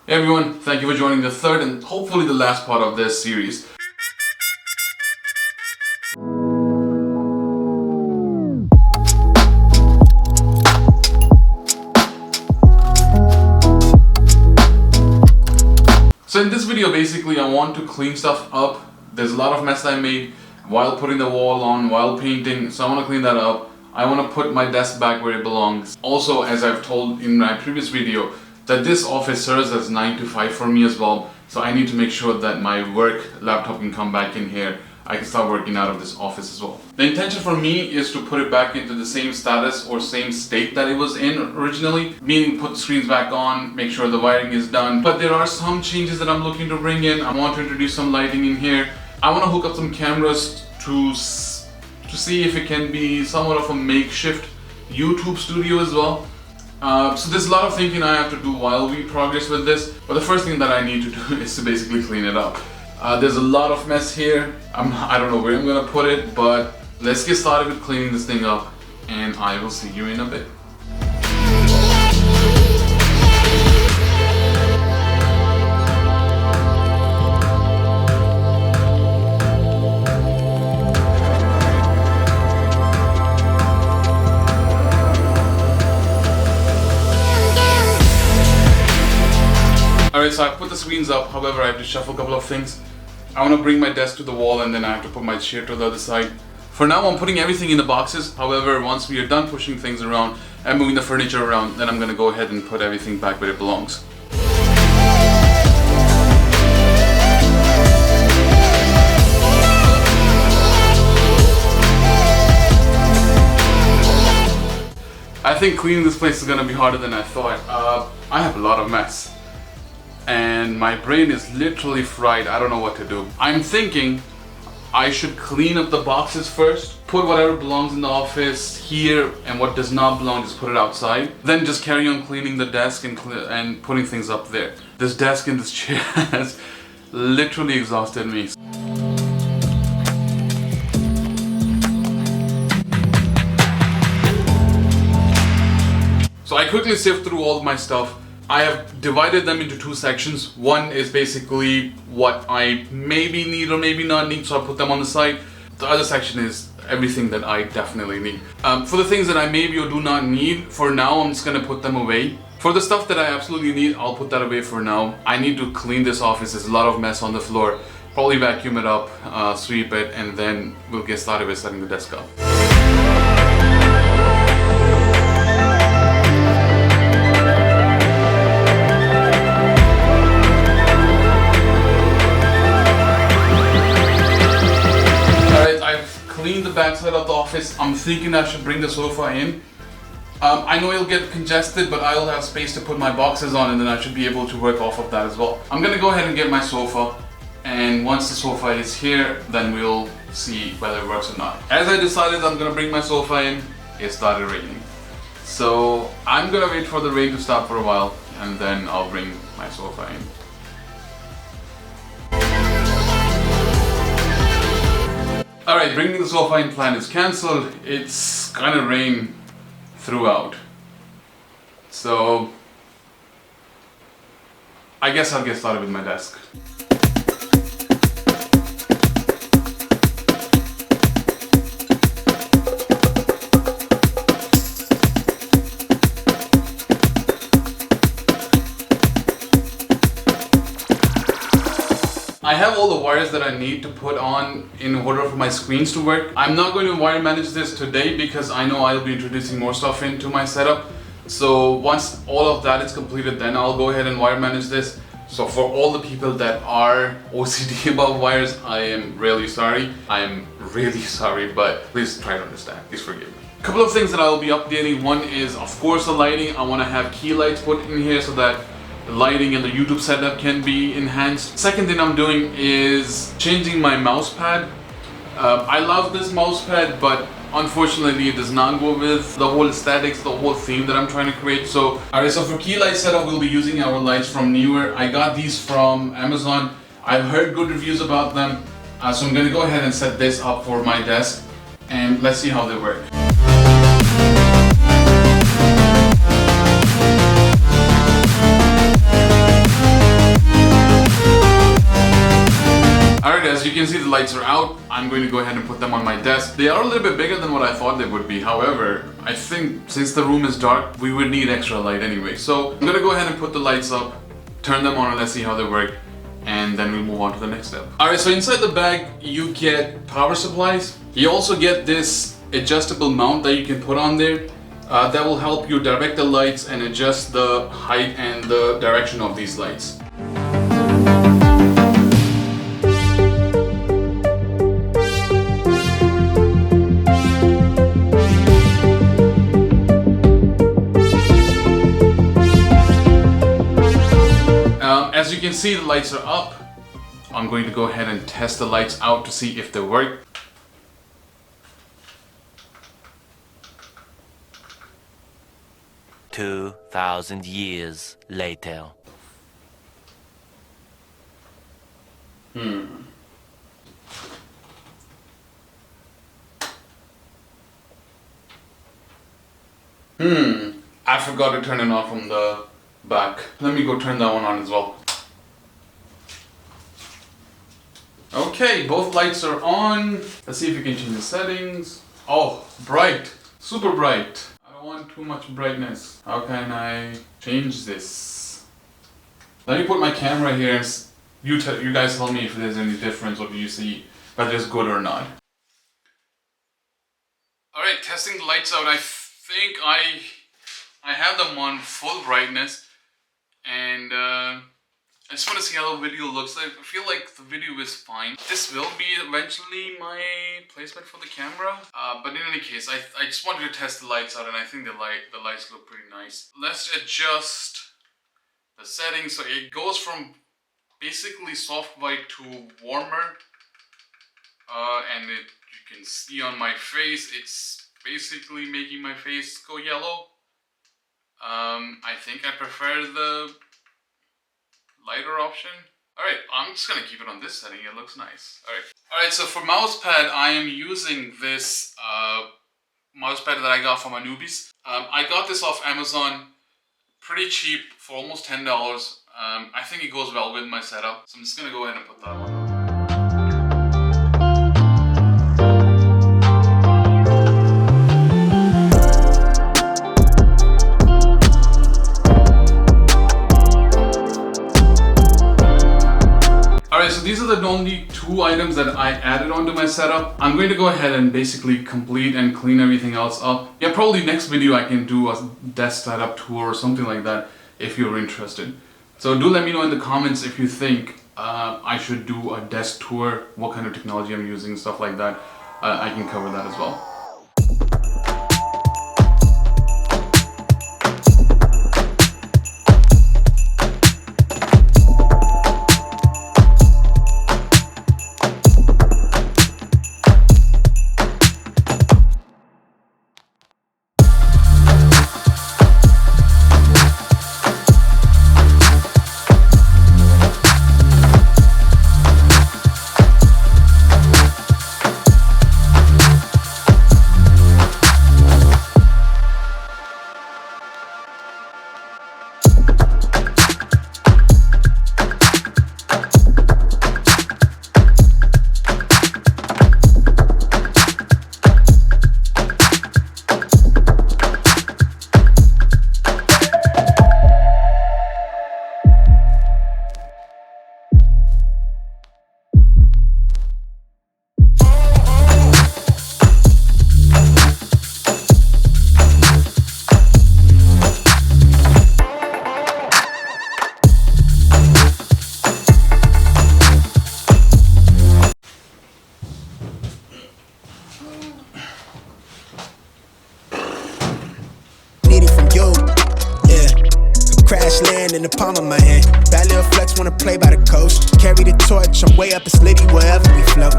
Hey everyone, thank you for joining the third and hopefully the last part of this series. So in this video, basically I want to clean stuff up. There's a lot of mess I made while putting the wall on, while painting, so I want to clean that up. I want to put my desk back where it belongs. Also, as I've told in my previous video, that this office serves as 9 to 5 for me as well. So I need to make sure that my work laptop can come back in here. I can start working out of this office as well. The intention for me is to put it back into the same status or same state that it was in originally, meaning put the screens back on, make sure the wiring is done. But there are some changes that I'm looking to bring in. I want to introduce some lighting in here. I want to hook up some cameras to see if it can be somewhat of a makeshift YouTube studio as well. So there's a lot of thinking I have to do while we progress with this, but the first thing that I need to do is to basically clean it up. There's a lot of mess here. I don't know where I'm gonna put it, but let's get started with cleaning this thing up, and I will see you in a bit. Alright, so I put the screens up, however I have to shuffle a couple of things. I want to bring my desk to the wall and then I have to put my chair to the other side. For now I'm putting everything in the boxes, however once we are done pushing things around and moving the furniture around, then I'm going to go ahead and put everything back where it belongs. I think cleaning this place is going to be harder than I thought. I have a lot of mess. And my brain is literally fried. I don't know what to do. I'm thinking I should clean up the boxes first, put whatever belongs in the office here, and what does not belong, just put it outside. Then just carry on cleaning the desk and putting things up there. This desk and this chair has literally exhausted me. So I quickly sift through all of my stuff. I have divided them into two sections. One is basically what I maybe need or maybe not need, so I put them on the side. The other section is everything that I definitely need. For the things that I maybe or do not need, for now I'm just gonna put them away. For the stuff that I absolutely need, I'll put that away for now. I need to clean this office. There's a lot of mess on the floor. Probably vacuum it up, sweep it, and then we'll get started with setting the desk up. Clean the backside of the office. I'm thinking I should bring the sofa in. I know it'll get congested, but I'll have space to put my boxes on and then I should be able to work off of that as well. I'm gonna go ahead and get my sofa, and once the sofa is here, then we'll see whether it works or not. As I decided I'm gonna bring my sofa in, it started raining. So I'm gonna wait for the rain to stop for a while and then I'll bring my sofa in. Alright, bringing the sofa in plan is cancelled. It's gonna rain throughout. So I guess I'll get started with my desk. I have all the wires that I need to put on in order for my screens to work. I'm not going to wire manage this today because I know I'll be introducing more stuff into my setup. So once all of that is completed, then I'll go ahead and wire manage this. So for all the people that are OCD about wires, I am really sorry. I am really sorry, but please try to understand. Please forgive me. A couple of things that I'll be updating. One is, of course, the lighting. I want to have key lights put in here so that the lighting and the YouTube setup can be enhanced. Second thing I'm doing is changing my mouse pad. I love this mouse pad, but unfortunately it does not go with the whole aesthetics, the whole theme that I'm trying to create. So for key light setup, we'll be using our lights from Neewer. I got these from Amazon. I've heard good reviews about them. So I'm gonna go ahead and set this up for my desk and let's see how they work. as you can see, the lights are out. I'm going to go ahead and put them on my desk. They are a little bit bigger than what I thought they would be. However, I think since the room is dark, we would need extra light anyway. So I'm gonna go ahead and put the lights up, turn them on, and let's see how they work. And then we'll move on to the next step. Alright, so inside the bag, you get power supplies. You also get this adjustable mount that you can put on there. That will help you direct the lights and adjust the height and the direction of these lights. As you can see, the lights are up. I'm going to go ahead and test the lights out to see if they work. "2,000 years later." I forgot to turn it off from the back. Let me go turn that one on as well. Okay, both lights are on. Let's see if we can change the settings. Oh, bright. Super bright. I don't want too much brightness. How can I change this? Let me put my camera here and you guys tell me if there's any difference, or do you see whether it's good or not. Alright, testing the lights out. I think I have them on full brightness, and I just want to see how the video looks like. I feel like the video is fine. This will be eventually my placement for the camera. But in any case, I just wanted to test the lights out, and I think the lights look pretty nice. Let's adjust the settings. So it goes from basically soft white to warmer. And you can see on my face, it's basically making my face go yellow. I think I prefer the lighter option. Alright, I'm just gonna keep it on this setting. It looks nice. Alright, so for mousepad, I am using this mousepad that I got from Anubis. I got this off Amazon, pretty cheap, for almost $10. I think it goes well with my setup, so I'm just gonna go ahead and put that on. So these are the only two items that I added onto my setup. I'm going to go ahead and basically complete and clean everything else up. Yeah, probably next video I can do a desk setup tour or something like that if you're interested. So do let me know in the comments if you think I should do a desk tour, what kind of technology I'm using, stuff like that. I can cover that as well. Land in the palm of my hand. Bad little flex wanna play by the coast. Carry the torch, I'm way up, it's litty wherever we float.